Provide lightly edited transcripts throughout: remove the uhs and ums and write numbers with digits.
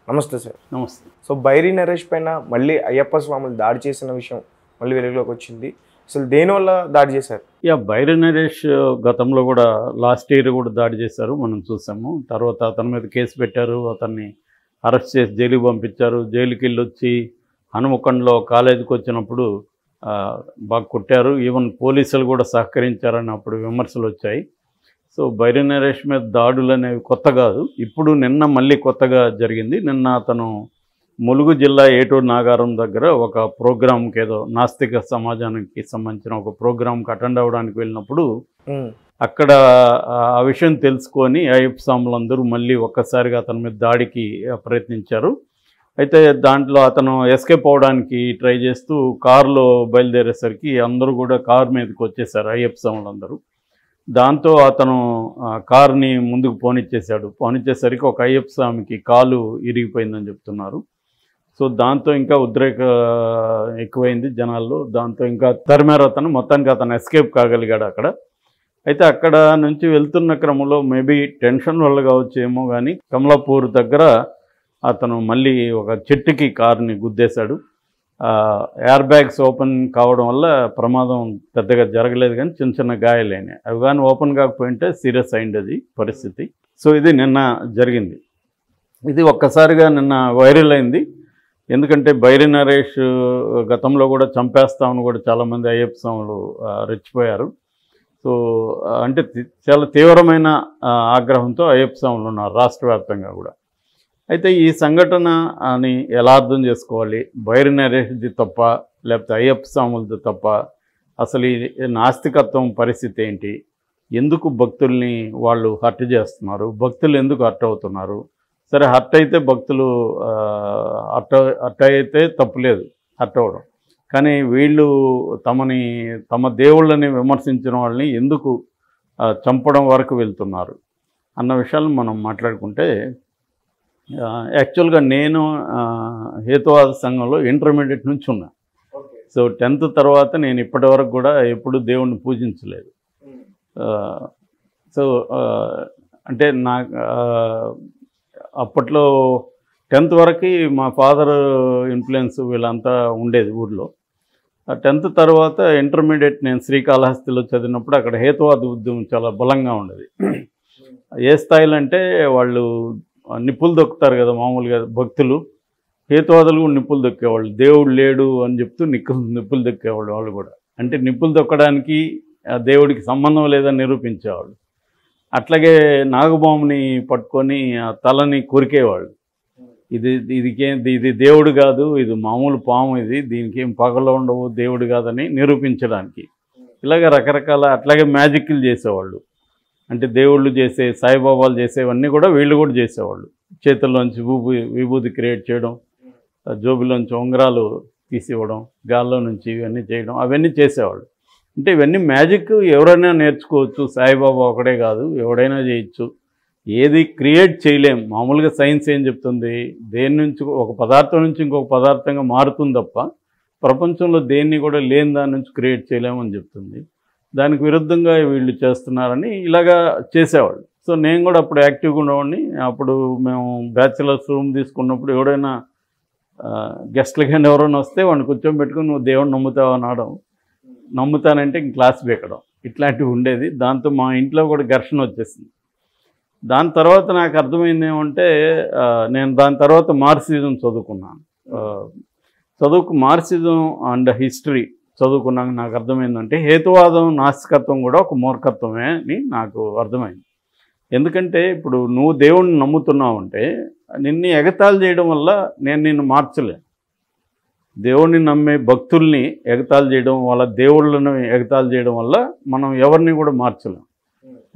నమస్తే సార్. నమస్తే. సో బైరి నరేష్ పైన మళ్ళీ అయ్యప్ప స్వాములు దాడి చేసిన విషయం మళ్ళీ వెలుగులోకి వచ్చింది. అసలు దేనివల్ల దాడి చేశారు? బైరి నరేష్ గతంలో కూడా లాస్ట్ ఇయర్ కూడా దాడి చేశారు, మనం చూసాము. తర్వాత అతని మీద కేసు పెట్టారు, అతన్ని అరెస్ట్ చేసి జైలుకి పంపించారు. జైలుకి వెళ్ళి వచ్చి హనుమకొండలో కాలేజీకి వచ్చినప్పుడు బాగా కొట్టారు. ఈవెన్ పోలీసులు కూడా సహకరించారని అప్పుడు విమర్శలు వచ్చాయి. సో బైరి నరేష్ మీద దాడులు అనేవి కొత్త కాదు. ఇప్పుడు నిన్న మళ్ళీ కొత్తగా జరిగింది. నిన్న అతను ములుగు జిల్లా ఏటూరు నాగారం దగ్గర ఒక ప్రోగ్రాంకి, ఏదో నాస్తిక సమాజానికి సంబంధించిన ఒక ప్రోగ్రాంకి అటెండ్ అవ్వడానికి వెళ్ళినప్పుడు అక్కడ ఆ విషయం తెలుసుకొని అయ్యప్ప స్వాములందరూ మళ్ళీ ఒక్కసారిగా అతని మీద దాడికి ప్రయత్నించారు. అయితే దాంట్లో అతను ఎస్కేప్ అవ్వడానికి ట్రై చేస్తూ కారులో బయలుదేరేసరికి అందరూ కూడా కారు మీదకి వచ్చేసారు, అయ్యప్ప స్వాములందరూ. దాంతో అతను కారుని ముందుకు పోనిచ్చేశాడు. పోనిచ్చేసరికి ఒక అయ్యప్ప స్వామికి కాలు ఇరిగిపోయిందని చెప్తున్నారు. సో దాంతో ఇంకా ఉద్రేక ఎక్కువైంది జనాల్లో. దాంతో ఇంకా తరిమారు అతను. మొత్తానికి అతను ఎస్కేప్ కాగలిగాడు అక్కడ. అయితే అక్కడ నుంచి వెళ్తున్న క్రమంలో మేబీ టెన్షన్ వల్ల కావచ్చేమో కానీ కమలాపూర్ దగ్గర అతను మళ్ళీ ఒక చెట్టుకి కారుని గుద్దేశాడు. ఎయిర్ బ్యాగ్స్ ఓపెన్ కావడం వల్ల ప్రమాదం పెద్దగా జరగలేదు, కానీ చిన్న చిన్న గాయాలైనాయి. అవి కానీ ఓపెన్ కాకపోయింటే సీరియస్ అయింది అది పరిస్థితి. సో ఇది నిన్న జరిగింది. ఇది ఒక్కసారిగా నిన్న వైరల్ అయింది. ఎందుకంటే బైరి నరేష్ గతంలో కూడా చంపేస్తామని కూడా చాలామంది అయ్యప్ప స్వాములు రెచ్చిపోయారు. సో అంటే చాలా తీవ్రమైన ఆగ్రహంతో అయ్యప్ప స్వాములు ఉన్నారు రాష్ట్ర వ్యాప్తంగా కూడా. అయితే ఈ సంఘటన అని ఎలా అర్థం చేసుకోవాలి? బైరి నరేష్ది తప్ప, లేకపోతే అయ్యప్ప స్వాములది తప్ప? అసలు ఈ నాస్తికత్వం పరిస్థితి ఏంటి? ఎందుకు భక్తుల్ని వాళ్ళు హర్ట్ చేస్తున్నారు? భక్తులు ఎందుకు హర్ట్ అవుతున్నారు? సరే, హర్ట్ అయితే భక్తులు హర్ట్ అయితే తప్పులేదు హర్ట్ అవ్వడం, కానీ వీళ్ళు తమ దేవుళ్ళని విమర్శించిన వాళ్ళని ఎందుకు చంపడం వరకు వెళ్తున్నారు అన్న విషయాలు మనం మాట్లాడుకుంటే, యాక్చువల్గా నేను హేతువాద సంఘంలో ఇంటర్మీడియట్ నుంచి ఉన్నా. సో 10th తర్వాత నేను ఇప్పటి వరకు కూడా ఎప్పుడు దేవుణ్ణి పూజించలేదు. సో అంటే అప్పట్లో 10th వరకు మా ఫాదర్ ఇన్ఫ్లుయెన్స్ వీళ్ళంతా ఉండేది ఊర్లో. 10th తర్వాత ఇంటర్మీడియట్ నేను శ్రీకాళహస్తిలో చదివినప్పుడు అక్కడ హేతువాద ఉద్యమం చాలా బలంగా ఉండేది. ఏ స్థాయిలో అంటే వాళ్ళు నిప్పులు దొక్కుతారు కదా మామూలుగా భక్తులు, హేతువాదులు కూడా నిప్పులు దొక్కేవాళ్ళు. దేవుడు లేడు అని చెప్తూ నిప్పులు దొక్కేవాళ్ళు వాళ్ళు కూడా. అంటే నిప్పులు దొక్కడానికి దేవుడికి సంబంధం లేదని నిరూపించేవాళ్ళు. అట్లాగే నాగబాముని పట్టుకొని ఆ తలని కొరికేవాళ్ళు. ఇది దేవుడు కాదు, ఇది మామూలు పాము, దీనికి ఏం పగలు ఉండవు, దేవుడు కాదని నిరూపించడానికి. ఇలాగ రకరకాల అట్లాగే మ్యాజిక్లు చేసేవాళ్ళు. అంటే దేవుళ్ళు చేసే, సాయిబాబాలు చేసేవన్నీ కూడా వీళ్ళు కూడా చేసేవాళ్ళు. చేతుల్లోంచి విభూతి క్రియేట్ చేయడం, జోబులోంచి ఉంగరాలు తీసివ్వడం, గాల్లో నుంచి ఇవన్నీ చేయడం, అవన్నీ చేసేవాళ్ళు. అంటే ఇవన్నీ మ్యాజిక్ ఎవరైనా నేర్చుకోవచ్చు, సాయిబాబా ఒకడే కాదు, ఎవడైనా చేయొచ్చు. ఏది క్రియేట్ చేయలేం. మామూలుగా సైన్స్ ఏం చెప్తుంది, దేని నుంచి ఒక పదార్థం నుంచి ఇంకొక పదార్థంగా మారుతుంది తప్ప ప్రపంచంలో దేన్ని కూడా లేని దాని నుంచి క్రియేట్ చేయలేమని చెప్తుంది. దానికి విరుద్ధంగా వీళ్ళు చేస్తున్నారని ఇలాగా చేసేవాళ్ళు. సో నేను కూడా అప్పుడు యాక్టివ్గా ఉండేవాడిని. అప్పుడు మేము బ్యాచిలర్స్ రూమ్ తీసుకున్నప్పుడు ఎవడైనా గెస్ట్లకి ఎవరైనా వస్తే వాడిని కూర్చోబెట్టుకుని నువ్వు దేవుడిని నమ్ముతావు అనడం, నమ్ముతానంటే ఇంక క్లాస్ బీకడం, ఇట్లాంటివి ఉండేది. దాంతో మా ఇంట్లో కూడా ఘర్షణ వచ్చేసింది. దాని తర్వాత నాకు అర్థమైంది ఏమంటే, నేను దాని తర్వాత మార్క్సిజం చదువుకున్నాను. మార్క్సిజం అండ్ హిస్టరీ చదువుకున్నాక నాకు అర్థమైందంటే హేతువాదం, నాస్తికత్వం కూడా ఒక మూర్ఖత్వమే అని నాకు అర్థమైంది. ఎందుకంటే ఇప్పుడు నువ్వు దేవుణ్ణి నమ్ముతున్నావు అంటే నిన్ను ఎగతాళి చేయడం వల్ల నేను నిన్ను మార్చలేను. దేవుణ్ణి నమ్మే భక్తుల్ని ఎగతాళి చేయడం, వాళ్ళ దేవుళ్ళను ఎగతాళి చేయడం వల్ల మనం ఎవరిని కూడా మార్చలేం,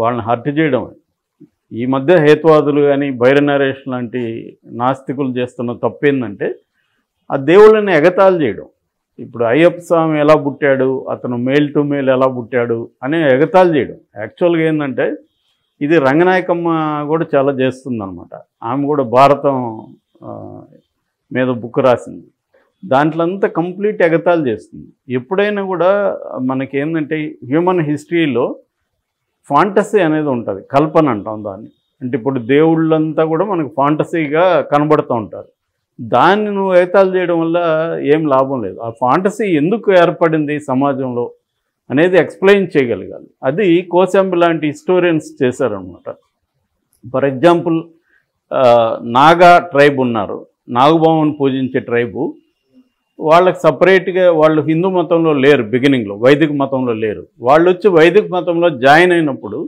వాళ్ళని హర్ట్ చేయడం. ఈ మధ్య హేతువాదులు కానీ బైరి నరేష్ లాంటి నాస్తికులు చేస్తున్న తప్పేందంటే ఆ దేవుళ్ళని ఎగతాళి చేయడం. ఇప్పుడు అయ్యప్ప స్వామి ఎలా పుట్టాడు, అతను మేల్ టు మేల్ ఎలా పుట్టాడు అనే ఎగతాళి చేయడం. యాక్చువల్గా ఏంటంటే ఇది రంగనాయకమ్మ కూడా చాలా చేస్తుందన్నమాట. ఆమె కూడా భారతం మీద బుక్ రాసింది. దాంట్లో అంతా కంప్లీట్ ఎగతాళి చేస్తుంది. ఎప్పుడైనా కూడా మనకేంటంటే హ్యూమన్ హిస్టరీలో ఫాంటసీ అనేది ఉంటుంది, కల్పన అంటాం దాన్ని. అంటే ఇప్పుడు దేవుళ్ళంతా కూడా మనకు ఫాంటసీగా కనబడుతూ ఉంటారు. దాన్ని నువ్వు ఎగతాళి చేయడం వల్ల ఏం లాభం లేదు. ఆ ఫాంటసీ ఎందుకు ఏర్పడింది సమాజంలో అనేది ఎక్స్ప్లెయిన్ చేయగలగాలి. అది కోసంబి లాంటి హిస్టోరియన్స్ చేశారనమాట. ఫర్ ఎగ్జాంపుల్ నాగా ట్రైబ్ ఉన్నారు, నాగబాముని పూజించే ట్రైబు. వాళ్ళకి సపరేట్గా వాళ్ళు హిందూ మతంలో లేరు, బిగినింగ్లో వైదిక మతంలో లేరు. వాళ్ళు వచ్చి వైదిక మతంలో జాయిన్ అయినప్పుడు,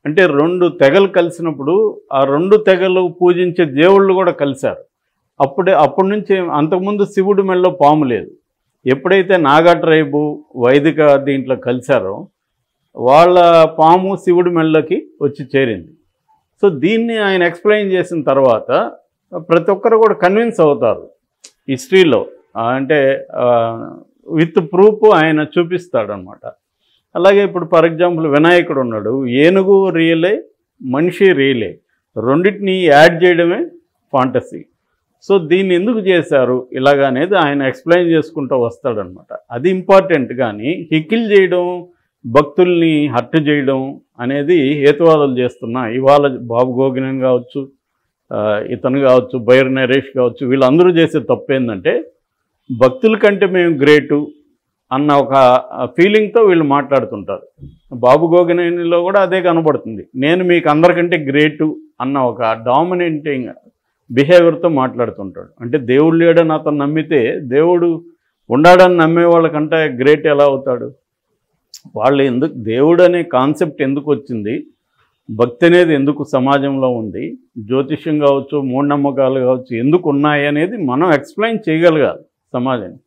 అంటే 2 తెగలు కలిసినప్పుడు ఆ 2 తెగలు పూజించే దేవుళ్ళు కూడా కలిశారు. అప్పటి నుంచి అంతకుముందు శివుడి మెడలో పాము లేదు. ఎప్పుడైతే నాగా ట్రైబు వైదిక దీంట్లో కలిశారో వాళ్ళ పాము శివుడి మెడలోకి వచ్చి చేరింది. సో దీన్ని ఆయన ఎక్స్ప్లెయిన్ చేసిన తర్వాత ప్రతి ఒక్కరు కూడా కన్విన్స్ అవుతారు హిస్టరీలో. అంటే విత్ ప్రూఫ్ ఆయన చూపిస్తాడనమాట. అలాగే ఇప్పుడు ఫర్ ఎగ్జాంపుల్ వినాయకుడు ఉన్నాడు, ఏనుగు రియలే, మనిషి రియలే, రెండింటిని యాడ్ చేయడమే ఫాంటసీ. సో దీన్ని ఎందుకు చేశారు ఇలాగ అనేది ఆయన ఎక్స్ప్లెయిన్ చేసుకుంటూ వస్తాడనమాట. అది ఇంపార్టెంట్. కానీ హికిల్ చేయడం, భక్తుల్ని హర్ట్ చేయడం అనేది హేతువాదాలు చేస్తున్నా ఇవాళ బాబు గోగినేని కావచ్చు, ఇతను కావచ్చు, బైర్ నరేష్ కావచ్చు, వీళ్ళందరూ చేసే తప్పు ఏంటంటే భక్తుల కంటే మేము గ్రేటు అన్న ఒక ఫీలింగ్తో వీళ్ళు మాట్లాడుతుంటారు. బాబు గోగినేనిలో కూడా అదే కనబడుతుంది. నేను మీకు అందరికంటే గ్రేటు అన్న ఒక డామినేటింగ్ బిహేవియర్తో మాట్లాడుతుంటాడు. అంటే దేవుడు లేడని అతను నమ్మితే దేవుడు ఉండాడని నమ్మే వాళ్ళకంటే గ్రేట్ ఎలా అవుతాడు? వాళ్ళు ఎందుకు దేవుడు అనే కాన్సెప్ట్ ఎందుకు వచ్చింది, భక్తి అనేది ఎందుకు సమాజంలో ఉంది, జ్యోతిష్యం కావచ్చు, మూఢనమ్మకాలు కావచ్చు ఎందుకు ఉన్నాయి అనేది మనం ఎక్స్ప్లెయిన్ చేయగలగాలి సమాజాన్ని.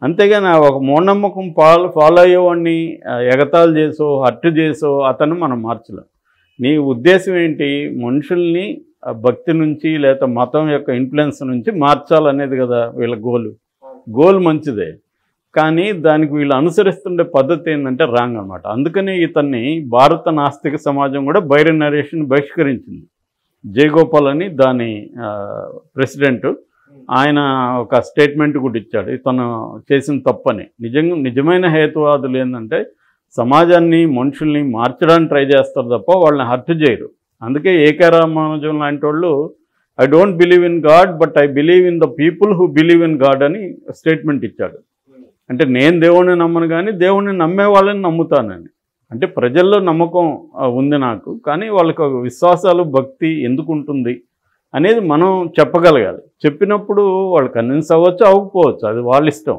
అంతేగాని ఒక మూఢనమ్మకం ఫాలో అయ్యేవాడిని ఎగతాళి చేసో హర్ట్ చేసో అతను మనం మార్చలేం. నీ ఉద్దేశం ఏంటి? మనుషుల్ని భక్తి నుంచి లేదా మతం యొక్క ఇన్ఫ్లుయెన్స్ నుంచి మార్చాలనేది కదా వీళ్ళ గోల్ మంచిదే. కానీ దానికి వీళ్ళు అనుసరిస్తుండే పద్ధతి ఏంటంటే రాంగ్ అనమాట. అందుకని ఇతన్ని భారత నాస్తిక సమాజం కూడా బైర్ నరేష్ని బహిష్కరించింది. జయగోపాల్ అని దాని ప్రెసిడెంట్, ఆయన ఒక స్టేట్మెంట్ కూడా ఇచ్చాడు ఇతను చేసిన తప్పని. నిజమైన హేతువాదులు ఏంటంటే సమాజాన్ని, మనుషుల్ని మార్చడానికి ట్రై చేస్తారు తప్ప వాళ్ళని హర్ట్ చేయరు. అందుకే ఏకే రామానుజం లాంటి వాళ్ళు I don't believe in God but I believe in the people who believe in God అని స్టేట్మెంట్ ఇచ్చాడు. అంటే నేను దేవుణ్ణి నమ్మను కానీ దేవుణ్ణి నమ్మే వాళ్ళని నమ్ముతానని. అంటే ప్రజల్లో నమ్మకం ఉంది నాకు, కానీ వాళ్ళకి విశ్వాసాలు, భక్తి ఎందుకు ఉంటుంది అనేది మనం చెప్పగలగాలి. చెప్పినప్పుడు వాళ్ళు కన్విన్స్ అవ్వచ్చు, అవ్వకపోవచ్చు, అది వాళ్ళ ఇష్టం.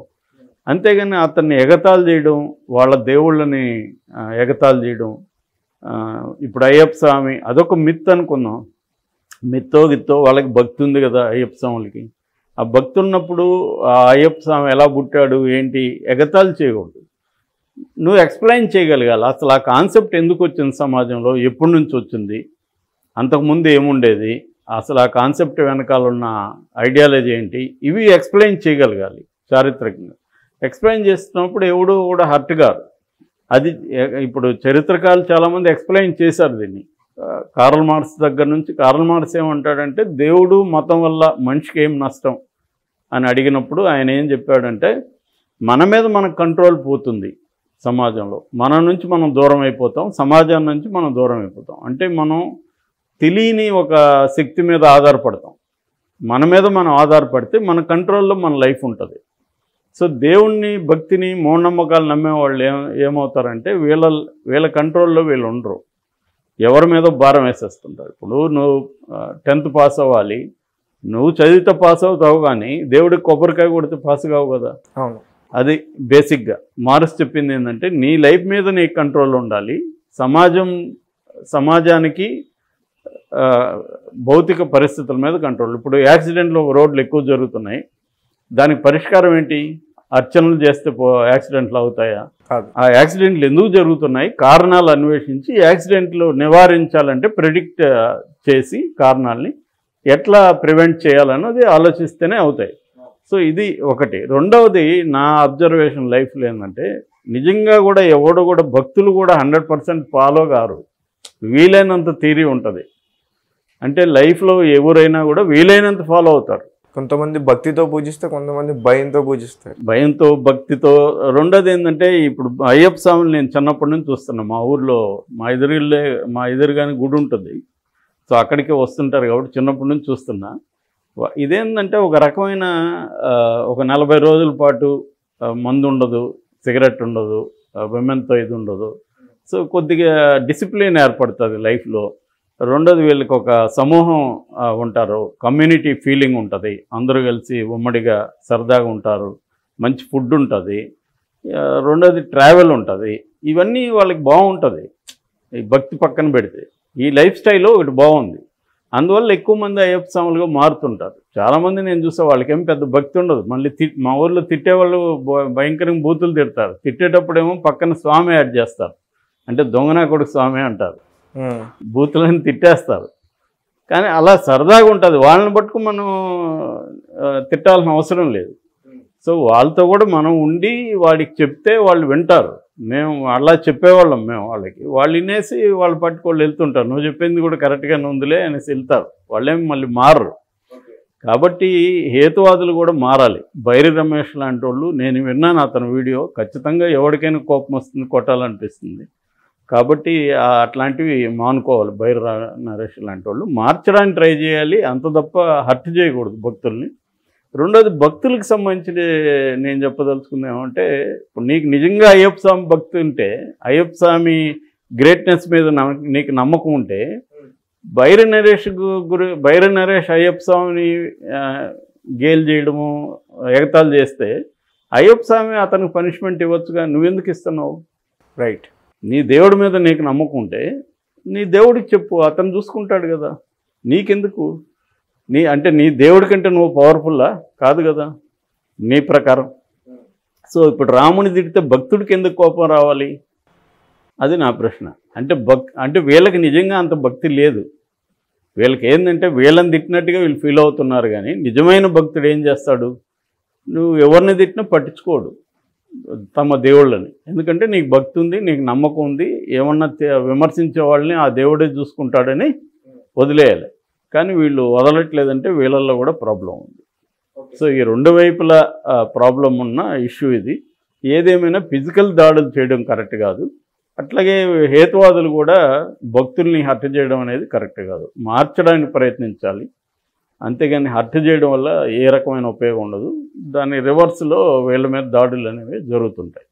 అంతేగాని అతన్ని ఎగతాళి చేయడం, వాళ్ళ దేవుళ్ళని ఎగతాళి చేయడం. ఇప్పుడు అయ్యప్ప స్వామి అదొక మిత్ అనుకుందాం. మిత్తో వాళ్ళకి భక్తి ఉంది కదా అయ్యప్ప స్వాములకి. ఆ భక్తి ఉన్నప్పుడు ఆ అయ్యప్ప స్వామి ఎలా పుట్టాడు ఏంటి ఎగతాళి చేయకూడదు. నువ్వు ఎక్స్ప్లెయిన్ చేయగలగాలి. అసలు ఆ కాన్సెప్ట్ ఎందుకు వచ్చింది సమాజంలో, ఎప్పటి నుంచి వచ్చింది, అంతకుముందు ఏముండేది, అసలు ఆ కాన్సెప్ట్ వెనకాల ఉన్న ఐడియాలజీ ఏంటి, ఇవి ఎక్స్ప్లెయిన్ చేయగలగాలి. చారిత్రకంగా ఎక్స్ప్లెయిన్ చేస్తున్నప్పుడు ఎవడు కూడా హర్ట్ కాదు. అది ఇప్పుడు చరిత్రకారులు చాలామంది ఎక్స్ప్లెయిన్ చేశారు దీన్ని. కార్ల్ మార్క్స్ దగ్గర నుంచి. కార్ల్ మార్క్స్ ఏమంటాడంటే దేవుడు మతం వల్ల మనిషికి ఏం నష్టం అని అడిగినప్పుడు ఆయన ఏం చెప్పాడంటే మన మీద మనకు కంట్రోల్ పోతుంది సమాజంలో, మన నుంచి మనం దూరం అయిపోతాం, సమాజం నుంచి మనం దూరం అయిపోతాం. అంటే మనం తెలియని ఒక శక్తి మీద ఆధారపడతాం. మన మీద మనం ఆధారపడితే మన కంట్రోల్లో మన లైఫ్ ఉంటుంది. సో దేవుణ్ణి, భక్తిని, మూఢనమ్మకాలు నమ్మేవాళ్ళు ఏమవుతారంటే వీళ్ళ కంట్రోల్లో వీళ్ళు ఉండరు, ఎవరి మీద భారం వేసేస్తుంటారు. ఇప్పుడు నువ్వు 10th పాస్ అవ్వాలి, నువ్వు చదివితే పాస్ అవుతావు, కానీ దేవుడికి కొబ్బరికాయ కొడితే పాస్ కావు కదా. అది బేసిక్గా మార్క్స్ చెప్పింది ఏంటంటే నీ లైఫ్ మీద నీ కంట్రోల్ ఉండాలి. సమాజానికి భౌతిక పరిస్థితుల మీద కంట్రోల్. ఇప్పుడు యాక్సిడెంట్లు రోడ్లు ఎక్కువ జరుగుతున్నాయి, దానికి పరిష్కారం ఏంటి? అర్చనలు చేస్తే యాక్సిడెంట్లు అవుతాయా? ఆ యాక్సిడెంట్లు ఎందుకు జరుగుతున్నాయి, కారణాలు అన్వేషించి యాక్సిడెంట్లు నివారించాలంటే ప్రెడిక్ట్ చేసి కారణాలని ఎట్లా ప్రివెంట్ చేయాలన్నది ఆలోచిస్తేనే అవుతాయి. సో ఇది ఒకటి. రెండవది నా అబ్జర్వేషన్ లైఫ్లో ఏంటంటే నిజంగా కూడా ఎవడు కూడా భక్తులు కూడా 100% ఫాలో కారు. వీలైనంత థియరీ ఉంటుంది. అంటే లైఫ్లో ఎవరైనా కూడా వీలైనంత ఫాలో అవుతారు. కొంతమంది భక్తితో పూజిస్తే, కొంతమంది భయంతో పూజిస్తారు. భయంతో, భక్తితో. రెండోది ఏంటంటే ఇప్పుడు అయ్యప్ప స్వామిని నేను చిన్నప్పటి నుంచి చూస్తున్నా. మా ఊర్లో మా ఎదురుగానే గుడి ఉంటుంది. సో అక్కడికి వస్తుంటారు కాబట్టి చిన్నప్పటి నుంచి చూస్తున్నా. ఇదేంటంటే ఒక రకమైన ఒక 40 రోజుల పాటు మందు ఉండదు, సిగరెట్ ఉండదు, విమెన్తో ఇది ఉండదు. సో కొద్దిగా డిసిప్లిన్ ఏర్పడుతుంది లైఫ్లో. రెండోది వీళ్ళకి ఒక సమూహం ఉంటారు, కమ్యూనిటీ ఫీలింగ్ ఉంటుంది, అందరూ కలిసి ఉమ్మడిగా సరదాగా ఉంటారు, మంచి ఫుడ్ ఉంటుంది. రెండోది ట్రావెల్ ఉంటుంది. ఇవన్నీ వాళ్ళకి బాగుంటుంది. ఈ భక్తి పక్కన పెడితే ఈ లైఫ్ స్టైల్ ఒకటి బాగుంది. అందువల్ల ఎక్కువ మంది అయ్యప్ప స్వాములుగా మారుతుంటారు. చాలామంది నేను చూసే వాళ్ళకేం పెద్ద భక్తి ఉండదు. మళ్ళీ మా ఊళ్ళో తిట్టేవాళ్ళు భయంకరంగా బూతులు తిడతారు. తిట్టేటప్పుడేమో పక్కన స్వామి యాడ్ చేస్తారు, అంటే దొంగనా కొడుకు స్వామి అంటారు, బూతులని తిట్టేస్తారు. కానీ అలా సరదాగా ఉంటుంది. వాళ్ళని పట్టుకు మనం తిట్టాల్సిన అవసరం లేదు. సో వాళ్ళతో కూడా మనం ఉండి వాడికి చెప్తే వాళ్ళు వింటారు. మేము అలా చెప్పేవాళ్ళం, మేము వాళ్ళకి, వాళ్ళు వినేసి వాళ్ళు పట్టుకోళ్ళు వెళ్తుంటారు. నువ్వు చెప్పింది కూడా కరెక్ట్గానే ఉందిలే అనేసి వెళ్తారు. వాళ్ళేమి మళ్ళీ మారరు. కాబట్టి హేతువాదులు కూడా మారాలి. బైరి రమేష్ లాంటి వాళ్ళు, నేను విన్నాను అతని వీడియో, ఖచ్చితంగా ఎవరికైనా కోపం వస్తుంది, కొట్టాలనిపిస్తుంది. కాబట్టి అట్లాంటివి మానుకోవాలి. బైరి నరేష్ లాంటి వాళ్ళు మార్చడానికి ట్రై చేయాలి, అంత తప్ప హర్ట్ చేయకూడదు భక్తుల్ని. రెండోది భక్తులకు సంబంధించి నేను చెప్పదలుచుకుంది ఏమంటే, ఇప్పుడు నీకు నిజంగా అయ్యప్ప స్వామి భక్తి ఉంటే, అయ్యప్ప స్వామి గ్రేట్నెస్ మీద నీకు నమ్మకం ఉంటే, బైరి నరేష్ అయ్యప్ప స్వామిని గేల్ చేయడము, ఎగతాలు చేస్తే అయ్యప్ప స్వామి అతనికి పనిష్మెంట్ ఇవ్వచ్చుగా, నువ్వెందుకు ఇస్తున్నావు? రైట్. నీ దేవుడి మీద నీకు నమ్మకం ఉంటే నీ దేవుడికి చెప్పు, అతను చూసుకుంటాడు కదా, నీకెందుకు? అంటే నీ దేవుడి కంటే నువ్వు పవర్ఫుల్లా? కాదు కదా నీ ప్రకారం. సో ఇప్పుడు రాముని తిడితే భక్తుడికి ఎందుకు కోపం రావాలి? అది నా ప్రశ్న. అంటే వీళ్ళకి నిజంగా అంత భక్తి లేదు. వీళ్ళకి ఏంటంటే వీళ్ళని తిట్టినట్టుగా వీళ్ళు ఫీల్ అవుతున్నారు. కానీ నిజమైన భక్తుడు ఏం చేస్తాడు? నువ్వు ఎవరిని తిట్టినా పట్టించుకోడు తమ దేవుళ్ళని. ఎందుకంటే నీకు భక్తి ఉంది, నీకు నమ్మకం ఉంది, ఏమన్నా విమర్శించే వాళ్ళని ఆ దేవుడే చూసుకుంటాడని వదిలేయాలి. కానీ వీళ్ళు వదలట్లేదంటే వీళ్ళల్లో కూడా ప్రాబ్లం ఉంది. సో ఈ రెండు వైపుల ప్రాబ్లం ఉన్న ఇష్యూ ఇది. ఏదేమైనా ఫిజికల్ దాడులు చేయడం కరెక్ట్ కాదు. అట్లాగే హేతువాదులు కూడా భక్తుల్ని హత్య చేయడం అనేది కరెక్ట్ కాదు. మార్చడానికి ప్రయత్నించాలి, అంతేగాని హత్య చేయడం వల్ల ఏ రకమైన ఉపయోగం ఉండదు. దాని రివర్స్లో వీళ్ళ మీద దాడులు అనేవి జరుగుతుంటాయి.